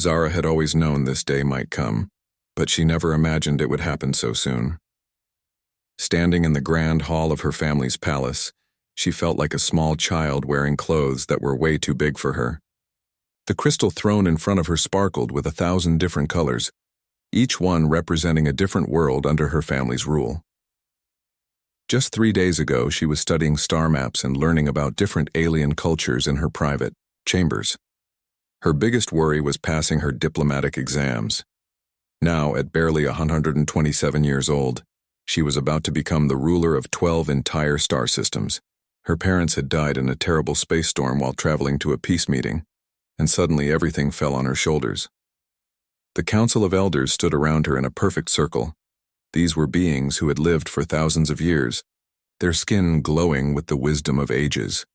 Zara had always known this day might come, but she never imagined it would happen so soon. Standing in the grand hall of her family's palace, she felt like a small child wearing clothes that were way too big for her. The crystal throne in front of her sparkled with 1,000 different colors, each one representing a different world under her family's rule. Just 3 days ago, she was studying star maps and learning about different alien cultures in her private chambers. Her biggest worry was passing her diplomatic exams. Now, at barely 127 years old, she was about to become the ruler of 12 entire star systems. Her parents had died in a terrible space storm while traveling to a peace meeting, and suddenly everything fell on her shoulders. The Council of Elders stood around her in a perfect circle. These were beings who had lived for thousands of years, their skin glowing with the wisdom of ages.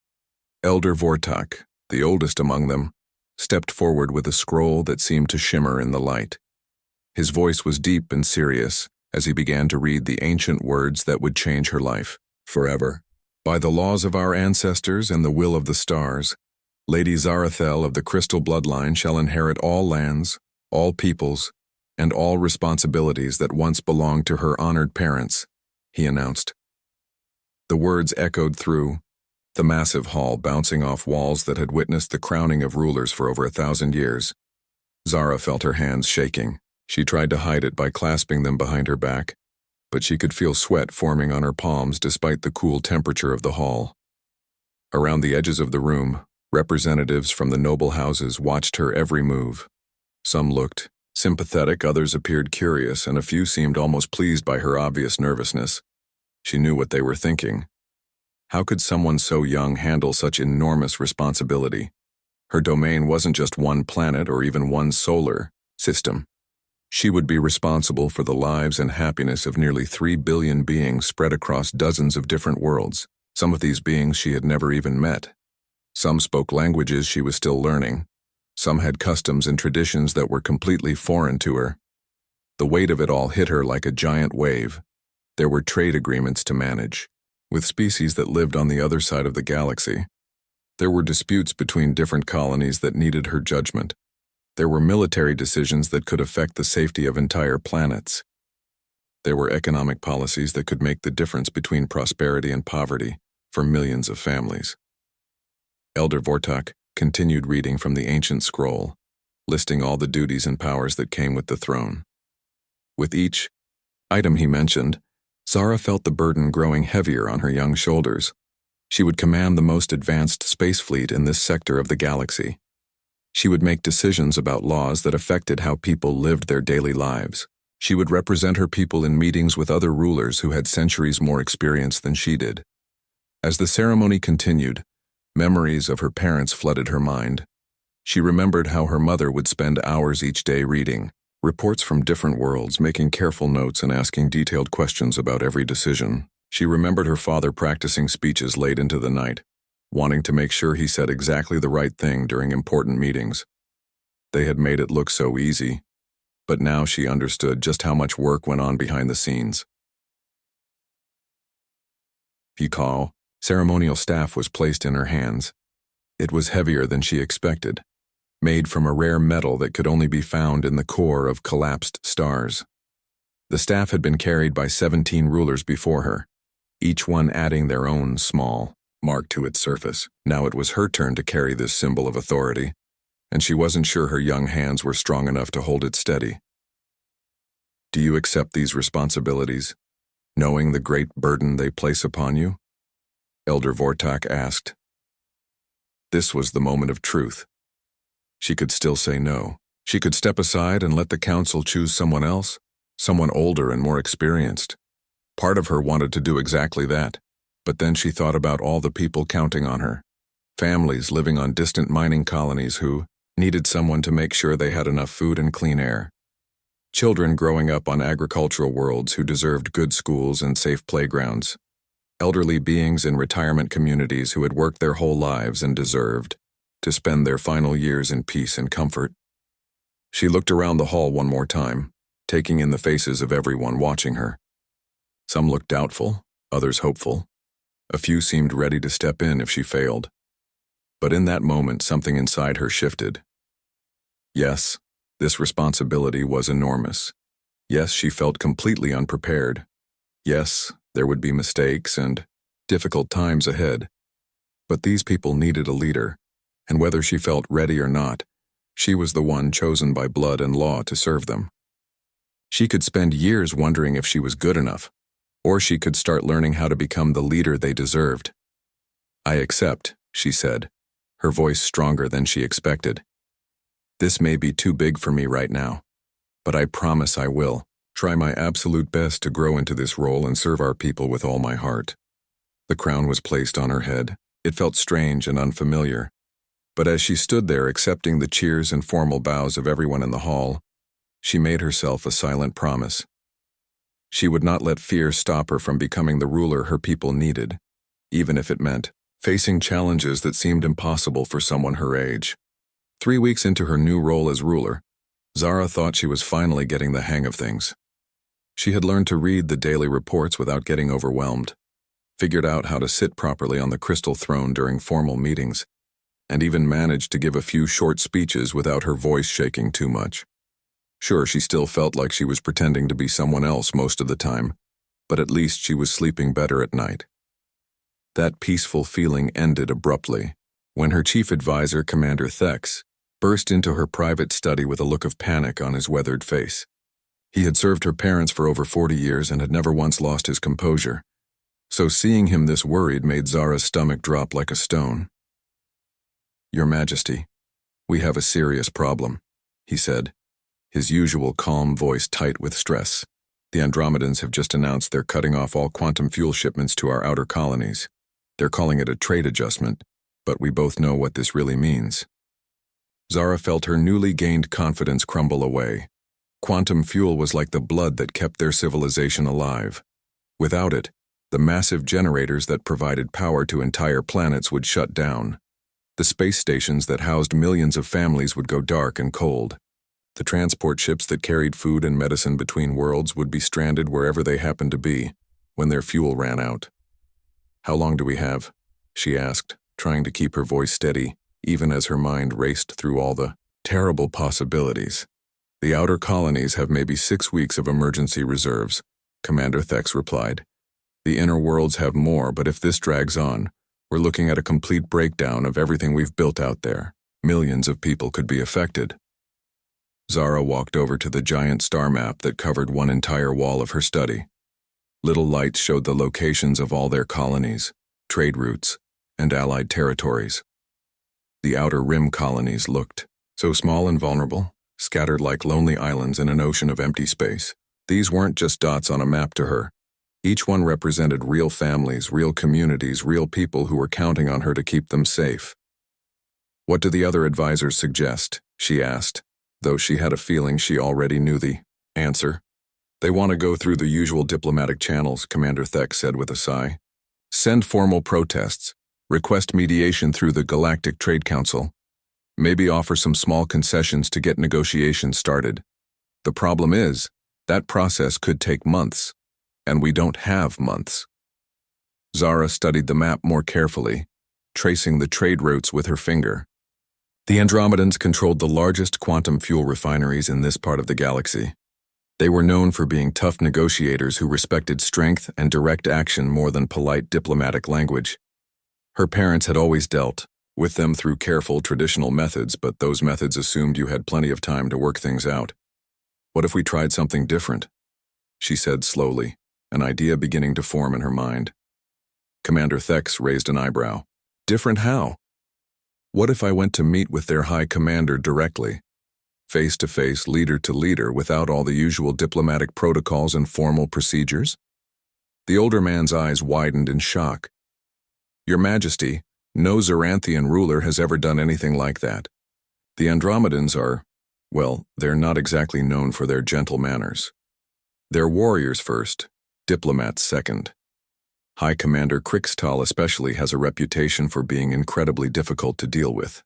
Elder Vortak, the oldest among them, stepped forward with a scroll that seemed to shimmer in the light. His voice was deep and serious as he began to read the ancient words that would change her life forever. By the laws of our ancestors and the will of the stars, Lady Zarathel of the Crystal Bloodline shall inherit all lands, all peoples, and all responsibilities that once belonged to her honored parents, he announced. The words echoed through the massive hall, bouncing off walls that had witnessed the crowning of rulers for over 1,000 years. Zara felt her hands shaking. She tried to hide it by clasping them behind her back, but she could feel sweat forming on her palms despite the cool temperature of the hall. Around the edges of the room, representatives from the noble houses watched her every move. Some looked sympathetic, others appeared curious, and a few seemed almost pleased by her obvious nervousness. She knew what they were thinking. How could someone so young handle such enormous responsibility? Her domain wasn't just one planet or even one solar system. She would be responsible for the lives and happiness of nearly 3 billion beings spread across dozens of different worlds. Some of these beings she had never even met. Some spoke languages she was still learning. Some had customs and traditions that were completely foreign to her. The weight of it all hit her like a giant wave. There were trade agreements to manage, with species that lived on the other side of the galaxy. There were disputes between different colonies that needed her judgment. There were military decisions that could affect the safety of entire planets. There were economic policies that could make the difference between prosperity and poverty for millions of families. Elder Vortak continued reading from the ancient scroll, listing all the duties and powers that came with the throne. With each item he mentioned, Zara felt the burden growing heavier on her young shoulders. She would command the most advanced space fleet in this sector of the galaxy. She would make decisions about laws that affected how people lived their daily lives. She would represent her people in meetings with other rulers who had centuries more experience than she did. As the ceremony continued, memories of her parents flooded her mind. She remembered how her mother would spend hours each day reading reports from different worlds, making careful notes and asking detailed questions about every decision. She remembered her father practicing speeches late into the night, wanting to make sure he said exactly the right thing during important meetings. They had made it look so easy, but now she understood just how much work went on behind the scenes. The ceremonial staff was placed in her hands. It was heavier than she expected, made from a rare metal that could only be found in the core of collapsed stars. The staff had been carried by 17 rulers before her, each one adding their own small mark to its surface. Now it was her turn to carry this symbol of authority, and she wasn't sure her young hands were strong enough to hold it steady. Do you accept these responsibilities, knowing the great burden they place upon you? Elder Vortak asked. This was the moment of truth. She could still say no. She could step aside and let the council choose someone else, someone older and more experienced. Part of her wanted to do exactly that, but then she thought about all the people counting on her, families living on distant mining colonies who needed someone to make sure they had enough food and clean air, children growing up on agricultural worlds who deserved good schools and safe playgrounds, elderly beings in retirement communities who had worked their whole lives and deserved to spend their final years in peace and comfort. She looked around the hall one more time, taking in the faces of everyone watching her. Some looked doubtful, others hopeful. A few seemed ready to step in if she failed. But in that moment, something inside her shifted. Yes, This responsibility was enormous. Yes, she felt completely unprepared. Yes, there would be mistakes and difficult times ahead. But these people needed a leader, and whether she felt ready or not, she was the one chosen by blood and law to serve them. She could spend years wondering if she was good enough, or she could start learning how to become the leader they deserved. "I accept," she said, her voice stronger than she expected. "This may be too big for me right now, but I promise I will try my absolute best to grow into this role and serve our people with all my heart." The crown was placed on her head. It felt strange and unfamiliar, but as she stood there accepting the cheers and formal bows of everyone in the hall, she made herself a silent promise. She would not let fear stop her from becoming the ruler her people needed, even if it meant facing challenges that seemed impossible for someone her age. 3 weeks into her new role as ruler, Zara thought she was finally getting the hang of things. She had learned to read the daily reports without getting overwhelmed, figured out how to sit properly on the crystal throne during formal meetings, and even managed to give a few short speeches without her voice shaking too much. Sure, she still felt like she was pretending to be someone else most of the time, but at least she was sleeping better at night. That peaceful feeling ended abruptly when her chief advisor, Commander Thex, burst into her private study with a look of panic on his weathered face. He had served her parents for over 40 years and had never once lost his composure, so seeing him this worried made Zara's stomach drop like a stone. "Your Majesty, we have a serious problem," he said, his usual calm voice tight with stress. "The Andromedans have just announced they're cutting off all quantum fuel shipments to our outer colonies. They're calling it a trade adjustment, but we both know what this really means." Zara felt her newly gained confidence crumble away. Quantum fuel was like the blood that kept their civilization alive. Without it, the massive generators that provided power to entire planets would shut down. The space stations that housed millions of families would go dark and cold. The transport ships that carried food and medicine between worlds would be stranded wherever they happened to be when their fuel ran out. "How long do we have?" she asked, trying to keep her voice steady, even as her mind raced through all the terrible possibilities. "The outer colonies have maybe 6 weeks of emergency reserves," Commander Thex replied. "The inner worlds have more, but if this drags on, we're looking at a complete breakdown of everything we've built out there. Millions of people could be affected." Zara walked over to the giant star map that covered one entire wall of her study. Little lights showed the locations of all their colonies, trade routes, and allied territories. The outer rim colonies looked so small and vulnerable, scattered like lonely islands in an ocean of empty space. These weren't just dots on a map to her. Each one represented real families, real communities, real people who were counting on her to keep them safe. "What do the other advisors suggest?" she asked, though she had a feeling she already knew the answer. "They want to go through the usual diplomatic channels," Commander Thex said with a sigh. "Send formal protests, request mediation through the Galactic Trade Council, maybe offer some small concessions to get negotiations started. The problem is, that process could take months, and we don't have months." Zara studied the map more carefully, tracing the trade routes with her finger. The Andromedans controlled the largest quantum fuel refineries in this part of the galaxy. They were known for being tough negotiators who respected strength and direct action more than polite diplomatic language. Her parents had always dealt with them through careful traditional methods, but those methods assumed you had plenty of time to work things out. "What if we tried something different?" she said slowly, an idea beginning to form in her mind. Commander Thex raised an eyebrow. "Different how?" "What if I went to meet with their high commander directly, face to face, leader to leader, without all the usual diplomatic protocols and formal procedures?" The older man's eyes widened in shock. "Your Majesty, no Xeranthian ruler has ever done anything like that. The Andromedans are, well, they're not exactly known for their gentle manners. They're warriors first, diplomats second. High Commander Krixtal especially has a reputation for being incredibly difficult to deal with.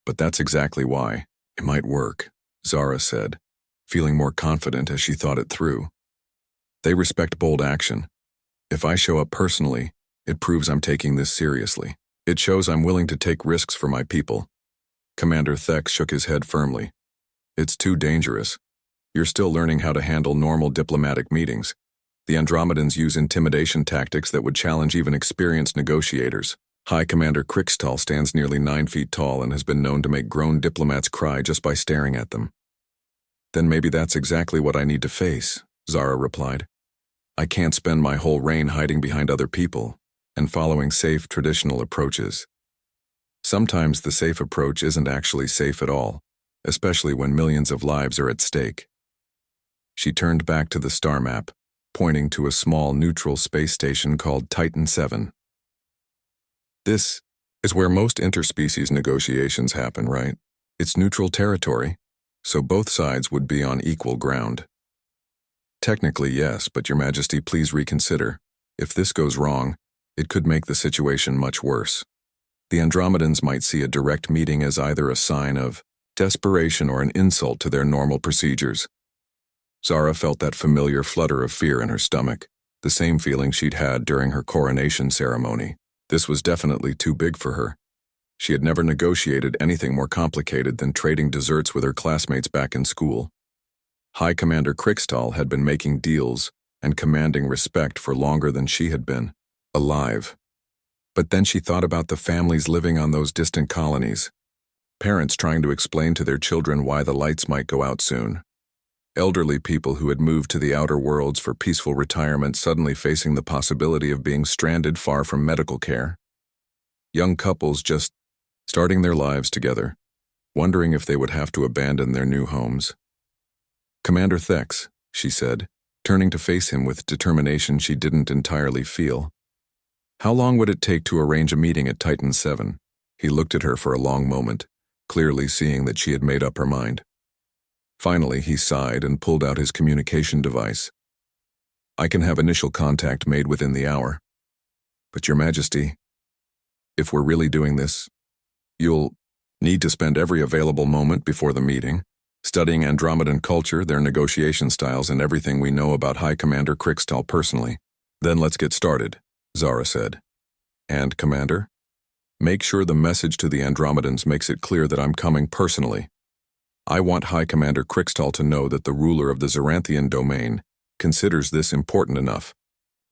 But that's exactly why it might work," Zara said, feeling more confident as she thought it through. "They respect bold action. If I show up personally, it proves I'm taking this seriously. It shows I'm willing to take risks for my people." Commander Thex shook his head firmly. It's too dangerous. You're still learning how to handle normal diplomatic meetings. The Andromedans use intimidation tactics that would challenge even experienced negotiators. High Commander Krixtal stands nearly 9 feet tall and has been known to make grown diplomats cry just by staring at them. Then maybe that's exactly what I need to face, Zara replied. I can't spend my whole reign hiding behind other people and following safe traditional approaches. Sometimes the safe approach isn't actually safe at all, especially when millions of lives are at stake. She turned back to the star map, pointing to a small neutral space station called Titan 7. This is where most interspecies negotiations happen, right? It's neutral territory, so both sides would be on equal ground. Technically, yes, but Your Majesty, please reconsider. If this goes wrong, it could make the situation much worse. The Andromedans might see a direct meeting as either a sign of desperation or an insult to their normal procedures. Zara felt that familiar flutter of fear in her stomach, the same feeling she'd had during her coronation ceremony. This was definitely too big for her. She had never negotiated anything more complicated than trading desserts with her classmates back in school. High Commander Krixtal had been making deals and commanding respect for longer than she had been alive. But then she thought about the families living on those distant colonies, parents trying to explain to their children why the lights might go out soon, elderly people who had moved to the outer worlds for peaceful retirement suddenly facing the possibility of being stranded far from medical care, young couples just starting their lives together, wondering if they would have to abandon their new homes. Commander Thex, she said, turning to face him with determination she didn't entirely feel. How long would it take to arrange a meeting at Titan 7? He looked at her for a long moment, clearly seeing that she had made up her mind. Finally, he sighed and pulled out his communication device. I can have initial contact made within the hour. But Your Majesty, if we're really doing this, you'll need to spend every available moment before the meeting studying Andromedan culture, their negotiation styles, and everything we know about High Commander Krixtal personally. Then let's get started, Zara said. And, Commander, make sure the message to the Andromedans makes it clear that I'm coming personally. I want High Commander Krixtal to know that the ruler of the Xeranthian domain considers this important enough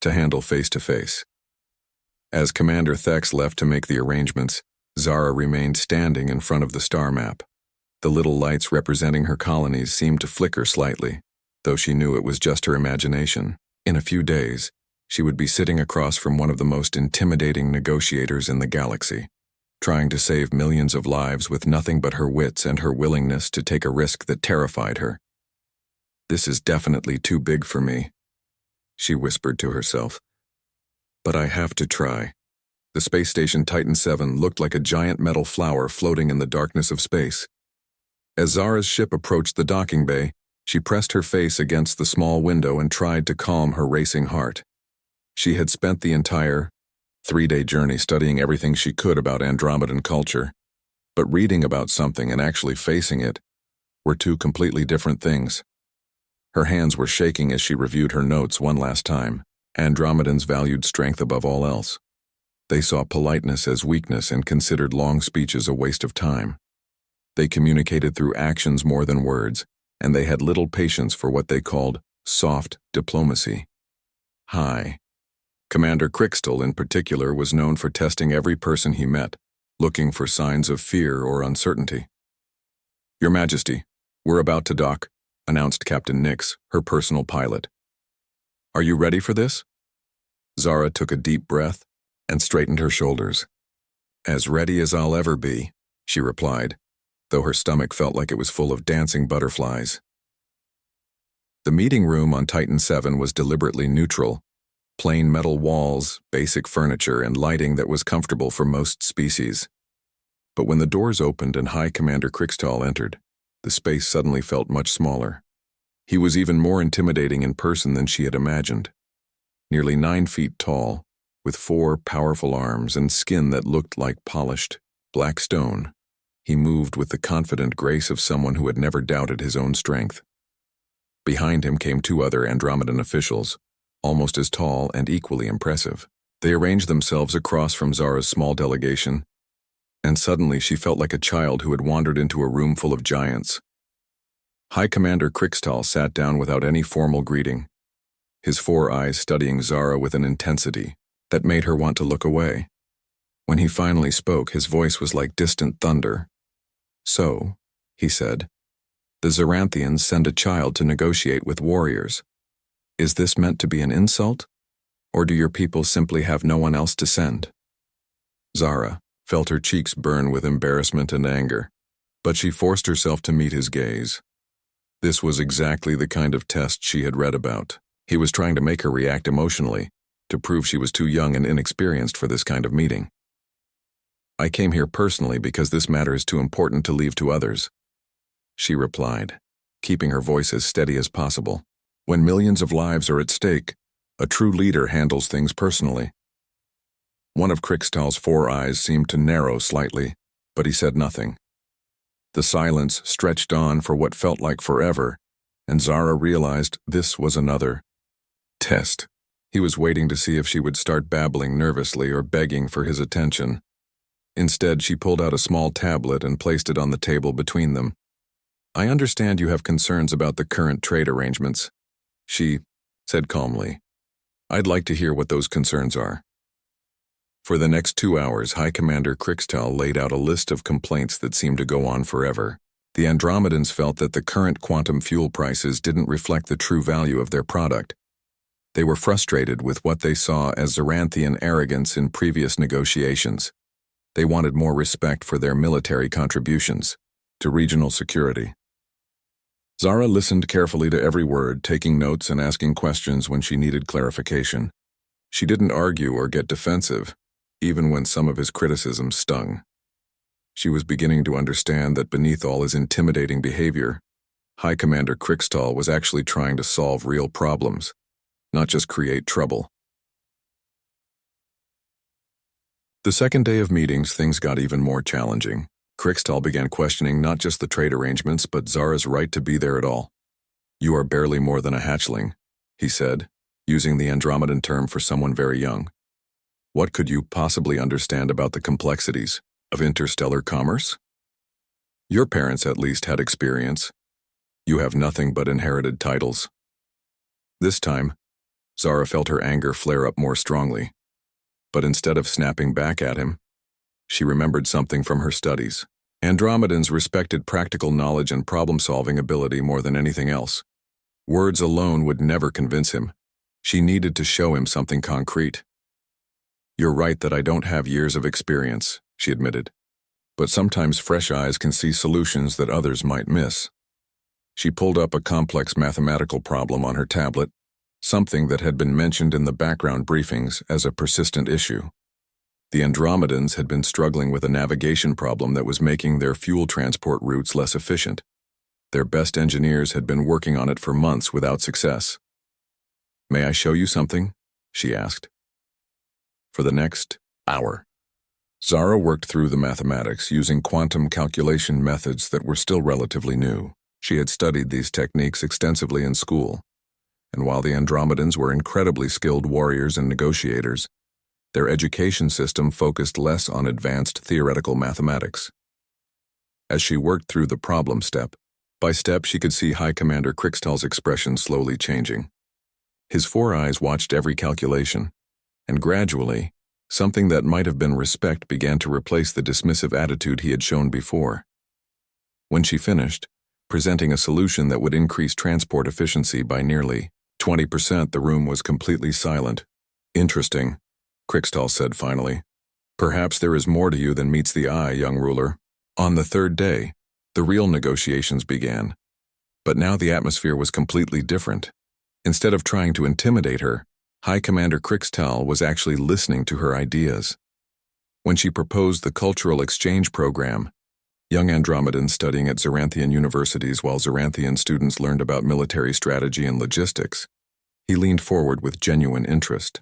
to handle face-to-face. As Commander Thex left to make the arrangements, Zara remained standing in front of the star map. The little lights representing her colonies seemed to flicker slightly, though she knew it was just her imagination. In a few days, she would be sitting across from one of the most intimidating negotiators in the galaxy, trying to save millions of lives with nothing but her wits and her willingness to take a risk that terrified her. This is definitely too big for me, she whispered to herself. But I have to try. The space station Titan 7 looked like a giant metal flower floating in the darkness of space. As Zara's ship approached the docking bay, she pressed her face against the small window and tried to calm her racing heart. She had spent the entire 3-day journey studying everything she could about Andromedan culture, but reading about something and actually facing it were two completely different things. Her hands were shaking as she reviewed her notes one last time. Andromedans valued strength above all else. They saw politeness as weakness and considered long speeches a waste of time. They communicated through actions more than words, and they had little patience for what they called soft diplomacy. High Commander Krixtal in particular was known for testing every person he met, looking for signs of fear or uncertainty. Your Majesty, we're about to dock, announced Captain Nix, her personal pilot. Are you ready for this? Zara took a deep breath and straightened her shoulders. As ready as I'll ever be, she replied, though her stomach felt like it was full of dancing butterflies. The meeting room on Titan 7 was deliberately neutral, plain metal walls, basic furniture, and lighting that was comfortable for most species. But when the doors opened and High Commander Krixtal entered, the space suddenly felt much smaller. He was even more intimidating in person than she had imagined. Nearly 9 feet tall, with 4 powerful arms and skin that looked like polished black stone, he moved with the confident grace of someone who had never doubted his own strength. Behind him came 2 other Andromedan officials, almost as tall and equally impressive. They arranged themselves across from Zara's small delegation, and suddenly she felt like a child who had wandered into a room full of giants. High Commander Krixtal sat down without any formal greeting, his four eyes studying Zara with an intensity that made her want to look away. When he finally spoke, his voice was like distant thunder. "So," he said, "the Zaranthians send a child to negotiate with warriors. Is this meant to be an insult? Or do your people simply have no one else to send?" Zara felt her cheeks burn with embarrassment and anger, but she forced herself to meet his gaze. This was exactly the kind of test she had read about. He was trying to make her react emotionally, to prove she was too young and inexperienced for this kind of meeting. "I came here personally because this matter is too important to leave to others," she replied, keeping her voice as steady as possible. When millions of lives are at stake, a true leader handles things personally. One of Krixtal's four eyes seemed to narrow slightly, but he said nothing. The silence stretched on for what felt like forever, and Zara realized this was another test. He was waiting to see if she would start babbling nervously or begging for his attention. Instead, she pulled out a small tablet and placed it on the table between them. "I understand you have concerns about the current trade arrangements," she said calmly. "I'd like to hear what those concerns are." For the next 2 hours, High Commander Krixtal laid out a list of complaints that seemed to go on forever. The Andromedans felt that the current quantum fuel prices didn't reflect the true value of their product. They were frustrated with what they saw as Zaranthian arrogance in previous negotiations. They wanted more respect for their military contributions to regional security. Zara listened carefully to every word, taking notes and asking questions when she needed clarification. She didn't argue or get defensive, even when some of his criticisms stung. She was beginning to understand that beneath all his intimidating behavior, High Commander Krixtal was actually trying to solve real problems, not just create trouble. The second day of meetings, things got even more challenging. Krixtal began questioning not just the trade arrangements, but Zara's right to be there at all. "You are barely more than a hatchling," he said, using the Andromedan term for someone very young. "What could you possibly understand about the complexities of interstellar commerce? Your parents at least had experience. You have nothing but inherited titles." This time, Zara felt her anger flare up more strongly. But instead of snapping back at him, she remembered something from her studies. Andromedans respected practical knowledge and problem-solving ability more than anything else. Words alone would never convince him. She needed to show him something concrete. "You're right that I don't have years of experience," she admitted. "But sometimes fresh eyes can see solutions that others might miss." She pulled up a complex mathematical problem on her tablet, something that had been mentioned in the background briefings as a persistent issue. The Andromedans had been struggling with a navigation problem that was making their fuel transport routes less efficient. Their best engineers had been working on it for months without success. "May I show you something?" she asked. For the next hour, Zara worked through the mathematics using quantum calculation methods that were still relatively new. She had studied these techniques extensively in school, and while the Andromedans were incredibly skilled warriors and negotiators, their education system focused less on advanced theoretical mathematics. As she worked through the problem step by step, she could see High Commander Krixtal's expression slowly changing. His four eyes watched every calculation, and gradually, something that might have been respect began to replace the dismissive attitude he had shown before. When she finished, presenting a solution that would increase transport efficiency by nearly 20%, the room was completely silent. "Interesting," Krixtal said finally. "Perhaps there is more to you than meets the eye, young ruler." On the third day, the real negotiations began. But now the atmosphere was completely different. Instead of trying to intimidate her, High Commander Krixtal was actually listening to her ideas. When she proposed the cultural exchange program, young Andromedans studying at Zaranthian universities while Zaranthian students learned about military strategy and logistics, he leaned forward with genuine interest.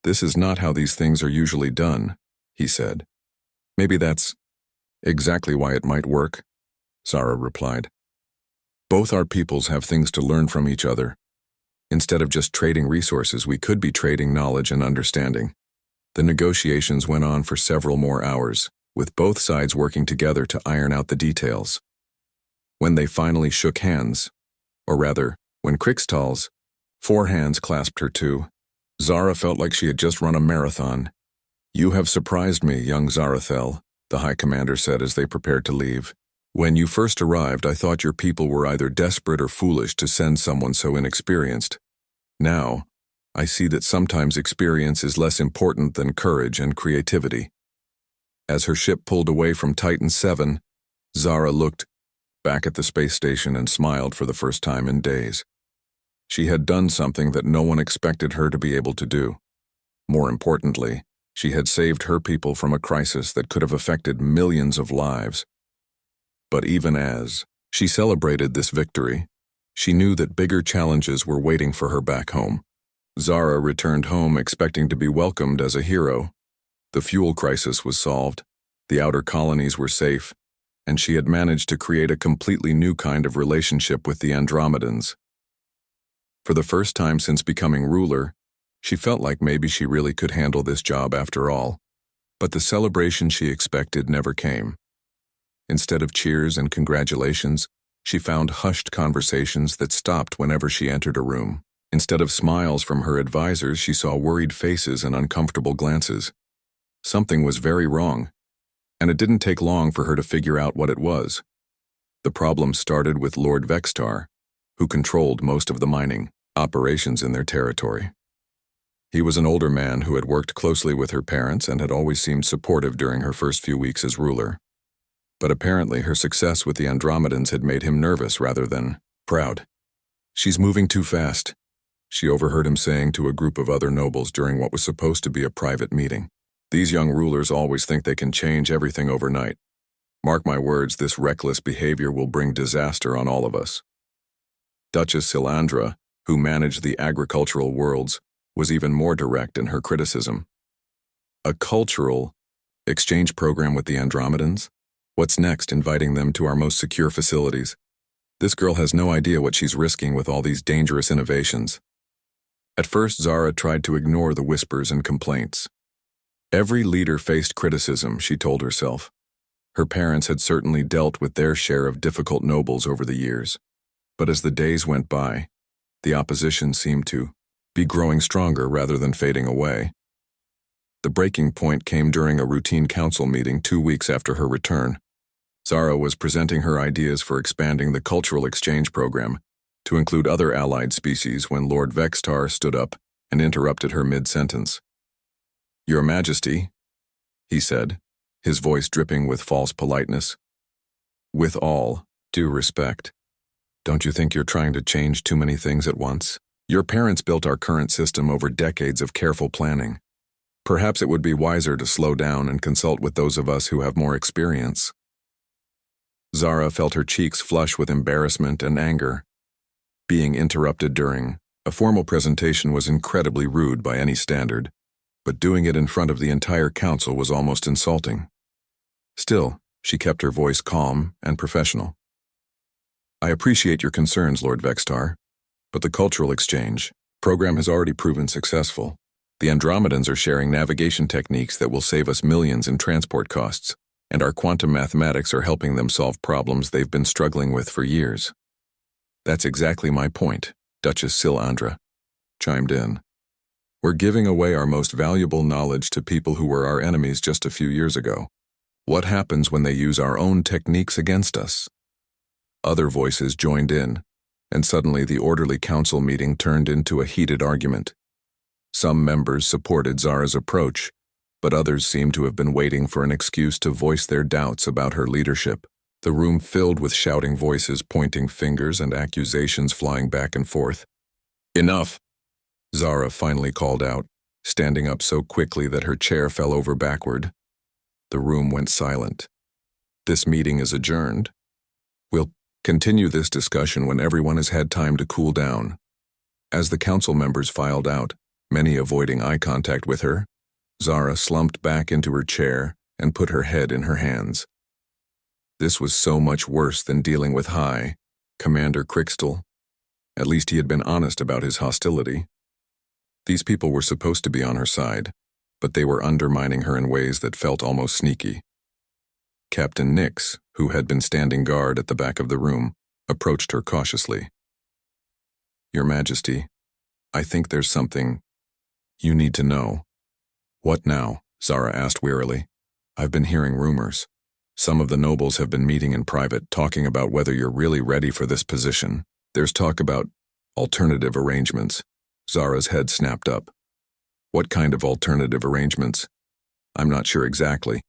"This is not how these things are usually done," he said. "Maybe that's exactly why it might work," Zara replied. "Both our peoples have things to learn from each other. Instead of just trading resources, we could be trading knowledge and understanding." The negotiations went on for several more hours, with both sides working together to iron out the details. When they finally shook hands, or rather, when Krixtal's 4 hands clasped her too, Zara felt like she had just run a marathon. "You have surprised me, young Zarathel," the High Commander said as they prepared to leave. "When you first arrived, I thought your people were either desperate or foolish to send someone so inexperienced. Now, I see that sometimes experience is less important than courage and creativity." As her ship pulled away from Titan 7, Zara looked back at the space station and smiled for the first time in days. She had done something that no one expected her to be able to do. More importantly, she had saved her people from a crisis that could have affected millions of lives. But even as she celebrated this victory, she knew that bigger challenges were waiting for her back home. Zara returned home expecting to be welcomed as a hero. The fuel crisis was solved, the outer colonies were safe, and she had managed to create a completely new kind of relationship with the Andromedans. For the first time since becoming ruler, she felt like maybe she really could handle this job after all, but the celebration she expected never came. Instead of cheers and congratulations, she found hushed conversations that stopped whenever she entered a room. Instead of smiles from her advisors, she saw worried faces and uncomfortable glances. Something was very wrong, and it didn't take long for her to figure out what it was. The problem started with Lord Vextar, who controlled most of the mining operations in their territory. He was an older man who had worked closely with her parents and had always seemed supportive during her first few weeks as ruler. But apparently her success with the Andromedans had made him nervous rather than proud. "She's moving too fast," she overheard him saying to a group of other nobles during what was supposed to be a private meeting. "These young rulers always think they can change everything overnight. Mark my words, this reckless behavior will bring disaster on all of us." Duchess Silandra, who managed the agricultural worlds, was even more direct in her criticism. "A cultural exchange program with the Andromedans? What's next, inviting them to our most secure facilities? This girl has no idea what she's risking with all these dangerous innovations." At first, Zara tried to ignore the whispers and complaints. Every leader faced criticism, she told herself. Her parents had certainly dealt with their share of difficult nobles over the years. But as the days went by, the opposition seemed to be growing stronger rather than fading away. The breaking point came during a routine council meeting 2 weeks after her return. Zara was presenting her ideas for expanding the cultural exchange program to include other allied species when Lord Vextar stood up and interrupted her mid-sentence. "Your Majesty," he said, his voice dripping with false politeness, "with all due respect, don't you think you're trying to change too many things at once? Your parents built our current system over decades of careful planning. Perhaps it would be wiser to slow down and consult with those of us who have more experience." Zara felt her cheeks flush with embarrassment and anger. Being interrupted during a formal presentation was incredibly rude by any standard, but doing it in front of the entire council was almost insulting. Still, she kept her voice calm and professional. "I appreciate your concerns, Lord Vextar, but the cultural exchange program has already proven successful. The Andromedans are sharing navigation techniques that will save us millions in transport costs, and our quantum mathematics are helping them solve problems they've been struggling with for years." "That's exactly my point," Duchess Silandra chimed in. "We're giving away our most valuable knowledge to people who were our enemies just a few years ago. What happens when they use our own techniques against us?" Other voices joined in, and suddenly the orderly council meeting turned into a heated argument. Some members supported Zara's approach, but others seemed to have been waiting for an excuse to voice their doubts about her leadership. The room filled with shouting voices, pointing fingers, and accusations flying back and forth. "Enough," Zara finally called out, standing up so quickly that her chair fell over backward. The room went silent. "This meeting is adjourned. We'll continue this discussion when everyone has had time to cool down." As the council members filed out, many avoiding eye contact with her, Zara slumped back into her chair and put her head in her hands. This was so much worse than dealing with High Commander Krixtal. At least he had been honest about his hostility. These people were supposed to be on her side, but they were undermining her in ways that felt almost sneaky. Captain Nix, who had been standing guard at the back of the room, approached her cautiously. "Your Majesty, I think there's something you need to know." "What now?" Zara asked wearily. "I've been hearing rumors. Some of the nobles have been meeting in private, talking about whether you're really ready for this position. There's talk about alternative arrangements." Zara's head snapped up. "What kind of alternative arrangements?" "I'm not sure exactly,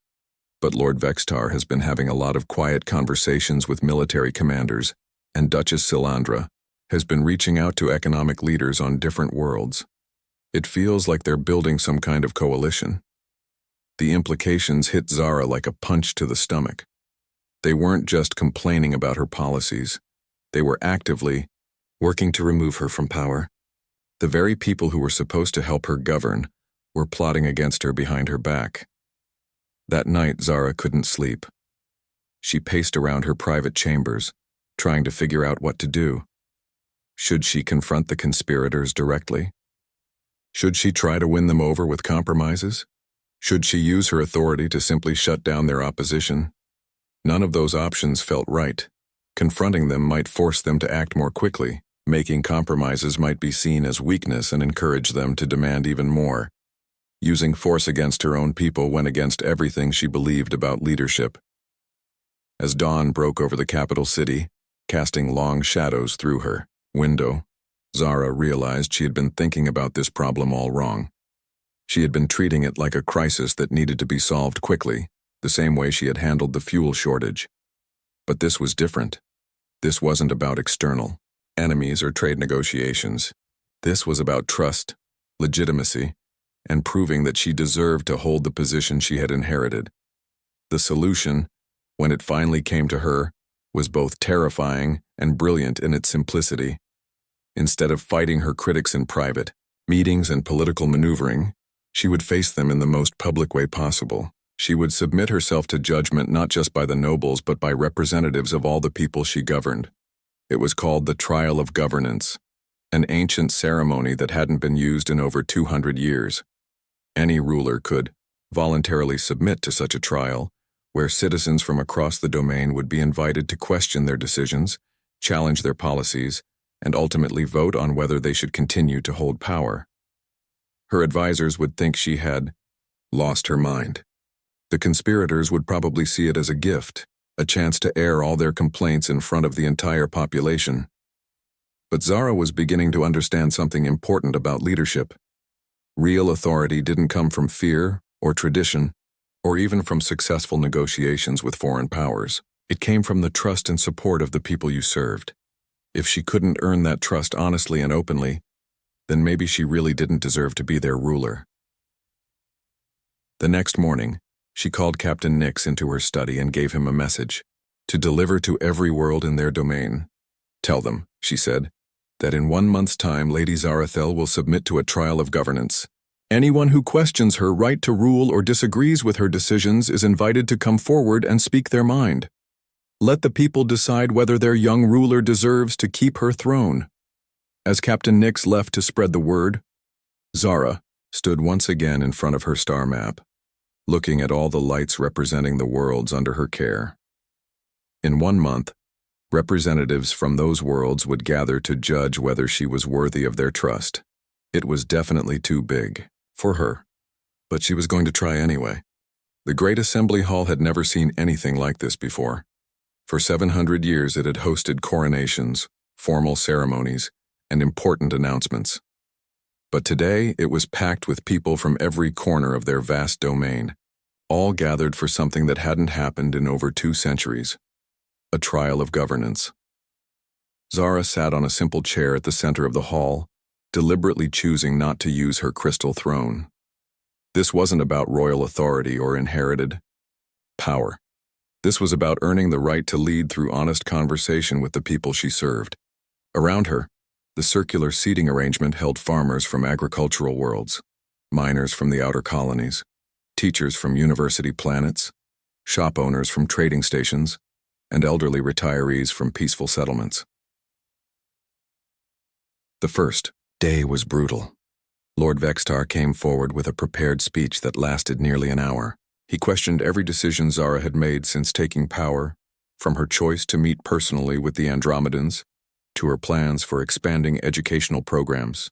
but Lord Vextar has been having a lot of quiet conversations with military commanders, and Duchess Silandra has been reaching out to economic leaders on different worlds. It feels like they're building some kind of coalition." The implications hit Zara like a punch to the stomach. They weren't just complaining about her policies. They were actively working to remove her from power. The very people who were supposed to help her govern were plotting against her behind her back. That night, Zara couldn't sleep. She paced around her private chambers, trying to figure out what to do. Should she confront the conspirators directly? Should she try to win them over with compromises? Should she use her authority to simply shut down their opposition? None of those options felt right. Confronting them might force them to act more quickly. Making compromises might be seen as weakness and encourage them to demand even more. Using force against her own people went against everything she believed about leadership. As dawn broke over the capital city, casting long shadows through her window, Zara realized she had been thinking about this problem all wrong. She had been treating it like a crisis that needed to be solved quickly, the same way she had handled the fuel shortage. But this was different. This wasn't about external enemies or trade negotiations. This was about trust, legitimacy, and proving that she deserved to hold the position she had inherited. The solution, when it finally came to her, was both terrifying and brilliant in its simplicity. Instead of fighting her critics in private meetings and political maneuvering, she would face them in the most public way possible. She would submit herself to judgment not just by the nobles but by representatives of all the people she governed. It was called the Trial of Governance, an ancient ceremony that hadn't been used in over 200 years. Any ruler could voluntarily submit to such a trial, where citizens from across the domain would be invited to question their decisions, challenge their policies, and ultimately vote on whether they should continue to hold power. Her advisors would think she had lost her mind. The conspirators would probably see it as a gift, a chance to air all their complaints in front of the entire population. But Zara was beginning to understand something important about leadership. Real authority didn't come from fear or tradition, or even from successful negotiations with foreign powers. It came from the trust and support of the people you served. If she couldn't earn that trust honestly and openly, then maybe she really didn't deserve to be their ruler. The next morning, she called Captain Nix into her study and gave him a message to deliver to every world in their domain. "Tell them," she said, "that in 1 month's time Lady Zarathel will submit to a trial of governance. Anyone who questions her right to rule or disagrees with her decisions is invited to come forward and speak their mind. Let the people decide whether their young ruler deserves to keep her throne." As Captain Nix left to spread the word, Zara stood once again in front of her star map, looking at all the lights representing the worlds under her care. In 1 month, representatives from those worlds would gather to judge whether she was worthy of their trust. It was definitely too big for her, but she was going to try anyway. The Great Assembly Hall had never seen anything like this before. For 700 years it had hosted coronations, formal ceremonies, and important announcements. But today it was packed with people from every corner of their vast domain, all gathered for something that hadn't happened in over 2 centuries. A trial of governance. Zara sat on a simple chair at the center of the hall, deliberately choosing not to use her crystal throne. This wasn't about royal authority or inherited power. This was about earning the right to lead through honest conversation with the people she served. Around her, the circular seating arrangement held farmers from agricultural worlds, miners from the outer colonies, teachers from university planets, shop owners from trading stations, and elderly retirees from peaceful settlements. The first day was brutal. Lord Vextar came forward with a prepared speech that lasted nearly an hour. He questioned every decision Zara had made since taking power, from her choice to meet personally with the Andromedans to her plans for expanding educational programs.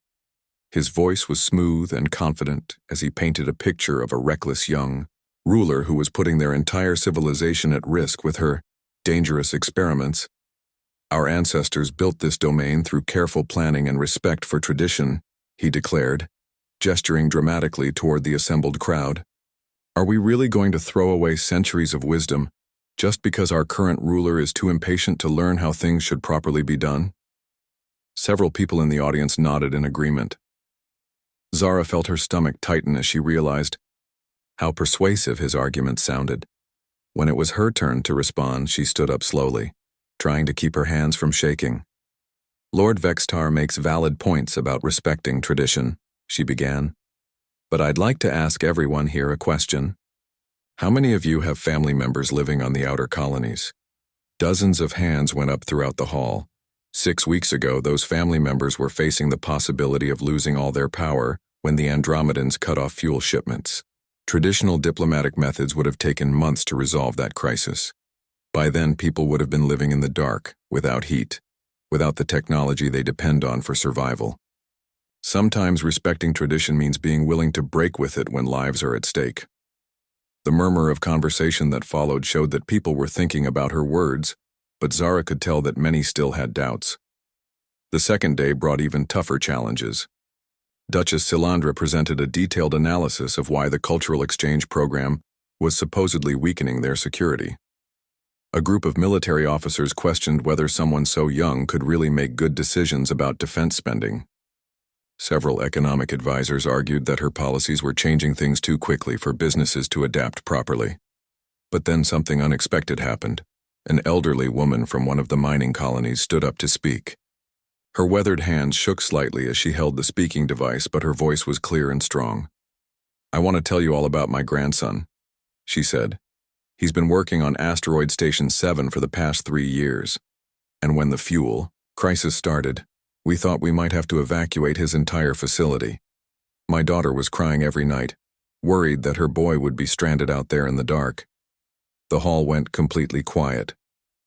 His voice was smooth and confident as he painted a picture of a reckless young ruler who was putting their entire civilization at risk with her dangerous experiments. Our ancestors built this domain through careful planning and respect for tradition, he declared, gesturing dramatically toward the assembled crowd. Are we really going to throw away centuries of wisdom just because our current ruler is too impatient to learn how things should properly be done? Several people in the audience nodded in agreement. Zara felt her stomach tighten as she realized how persuasive his argument sounded. When it was her turn to respond, she stood up slowly, trying to keep her hands from shaking. Lord Vextar makes valid points about respecting tradition, she began. But I'd like to ask everyone here a question. How many of you have family members living on the outer colonies? Dozens of hands went up throughout the hall. 6 weeks ago, those family members were facing the possibility of losing all their power when the Andromedans cut off fuel shipments. Traditional diplomatic methods would have taken months to resolve that crisis. By then, people would have been living in the dark, without heat, without the technology they depend on for survival. Sometimes respecting tradition means being willing to break with it when lives are at stake. The murmur of conversation that followed showed that people were thinking about her words, but Zara could tell that many still had doubts. The second day brought even tougher challenges. Duchess Silandra presented a detailed analysis of why the cultural exchange program was supposedly weakening their security. A group of military officers questioned whether someone so young could really make good decisions about defense spending. Several economic advisors argued that her policies were changing things too quickly for businesses to adapt properly. But then something unexpected happened. An elderly woman from one of the mining colonies stood up to speak. Her weathered hands shook slightly as she held the speaking device, but her voice was clear and strong. I want to tell you all about my grandson, she said. He's been working on Asteroid Station 7 for the past 3 years. And when the fuel crisis started, we thought we might have to evacuate his entire facility. My daughter was crying every night, worried that her boy would be stranded out there in the dark. The hall went completely quiet.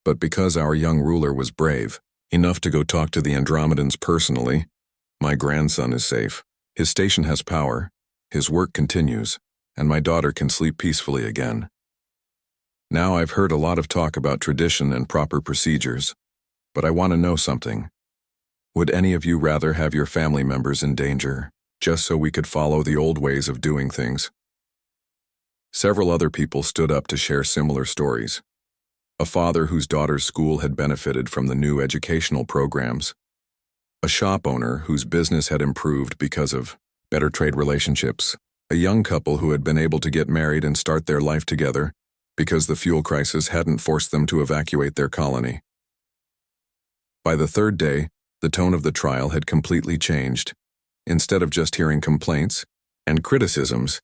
But because our young ruler was brave, enough to go talk to the Andromedans personally, my grandson is safe. His station has power, his work continues, and my daughter can sleep peacefully again. Now I've heard a lot of talk about tradition and proper procedures, but I want to know something. Would any of you rather have your family members in danger, just so we could follow the old ways of doing things? Several other people stood up to share similar stories. A father whose daughter's school had benefited from the new educational programs. A shop owner whose business had improved because of better trade relationships. A young couple who had been able to get married and start their life together because the fuel crisis hadn't forced them to evacuate their colony. By the third day, the tone of the trial had completely changed. Instead of just hearing complaints and criticisms,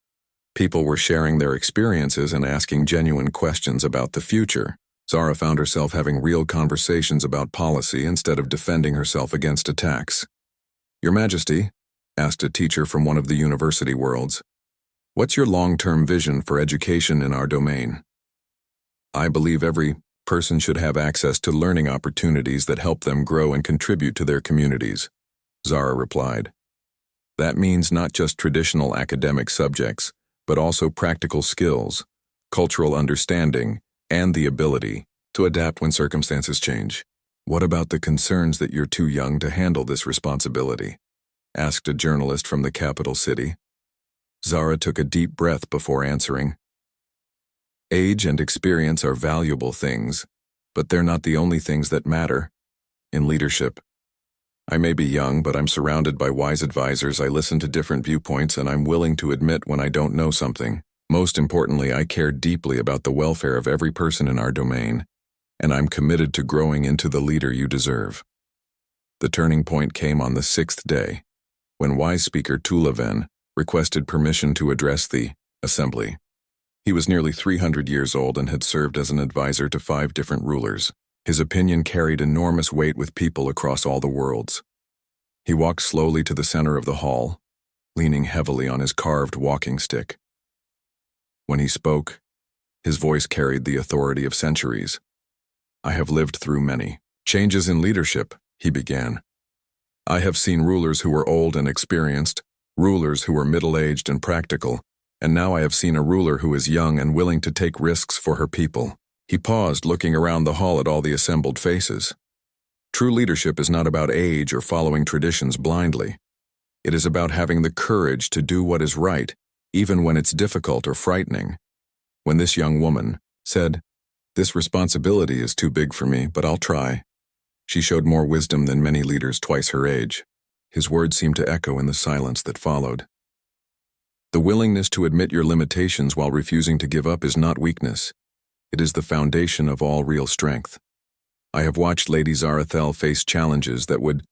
people were sharing their experiences and asking genuine questions about the future. Zara found herself having real conversations about policy instead of defending herself against attacks. Your Majesty, asked a teacher from one of the university worlds, what's your long-term vision for education in our domain? I believe every person should have access to learning opportunities that help them grow and contribute to their communities, Zara replied. That means not just traditional academic subjects, but also practical skills, cultural understanding, and the ability to adapt when circumstances change. What about the concerns that you're too young to handle this responsibility? Asked a journalist from the capital city. Zara took a deep breath before answering. Age and experience are valuable things, but they're not the only things that matter in leadership. I may be young, but I'm surrounded by wise advisors. I listen to different viewpoints, and I'm willing to admit when I don't know something. Most importantly, I care deeply about the welfare of every person in our domain, and I'm committed to growing into the leader you deserve. The turning point came on the 6th day, when wise speaker Tulaven requested permission to address the assembly. He was nearly 300 years old and had served as an advisor to 5 different rulers. His opinion carried enormous weight with people across all the worlds. He walked slowly to the center of the hall, leaning heavily on his carved walking stick. When he spoke, his voice carried the authority of centuries. I have lived through many changes in leadership, he began. I have seen rulers who were old and experienced, rulers who were middle-aged and practical, and now I have seen a ruler who is young and willing to take risks for her people. He paused, looking around the hall at all the assembled faces. True leadership is not about age or following traditions blindly. It is about having the courage to do what is right, even when it's difficult or frightening. When this young woman said, "This responsibility is too big for me, but I'll try," she showed more wisdom than many leaders twice her age. His words seemed to echo in the silence that followed. The willingness to admit your limitations while refusing to give up is not weakness. It is the foundation of all real strength. I have watched Lady Zarathel face challenges that would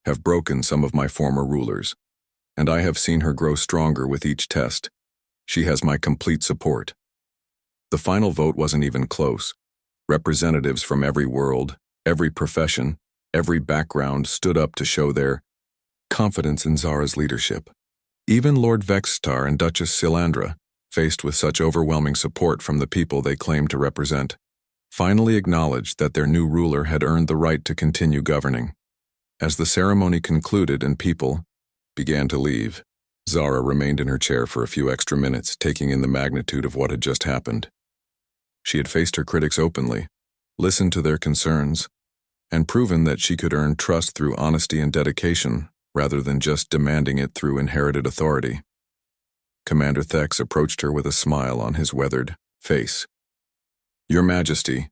have broken some of my former rulers, and I have seen her grow stronger with each test. She has my complete support. The final vote wasn't even close. Representatives from every world, every profession, every background stood up to show their confidence in Zara's leadership. Even Lord Vexstar and Duchess Silandra, faced with such overwhelming support from the people they claimed to represent, finally acknowledged that their new ruler had earned the right to continue governing. As the ceremony concluded and people began to leave, Zara remained in her chair for a few extra minutes, taking in the magnitude of what had just happened. She had faced her critics openly, listened to their concerns, and proven that she could earn trust through honesty and dedication rather than just demanding it through inherited authority. Commander Thex approached her with a smile on his weathered face. "Your Majesty,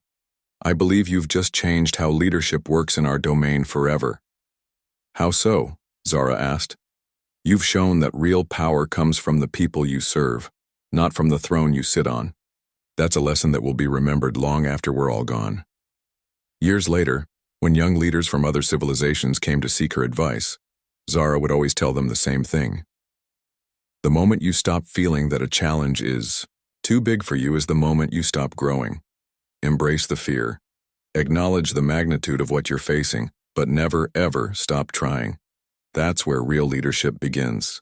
I believe you've just changed how leadership works in our domain forever." "How so?" Zara asked. "You've shown that real power comes from the people you serve, not from the throne you sit on. That's a lesson that will be remembered long after we're all gone." Years later, when young leaders from other civilizations came to seek her advice, Zara would always tell them the same thing. The moment you stop feeling that a challenge is too big for you is the moment you stop growing. Embrace the fear. Acknowledge the magnitude of what you're facing, but never, ever stop trying. That's where real leadership begins.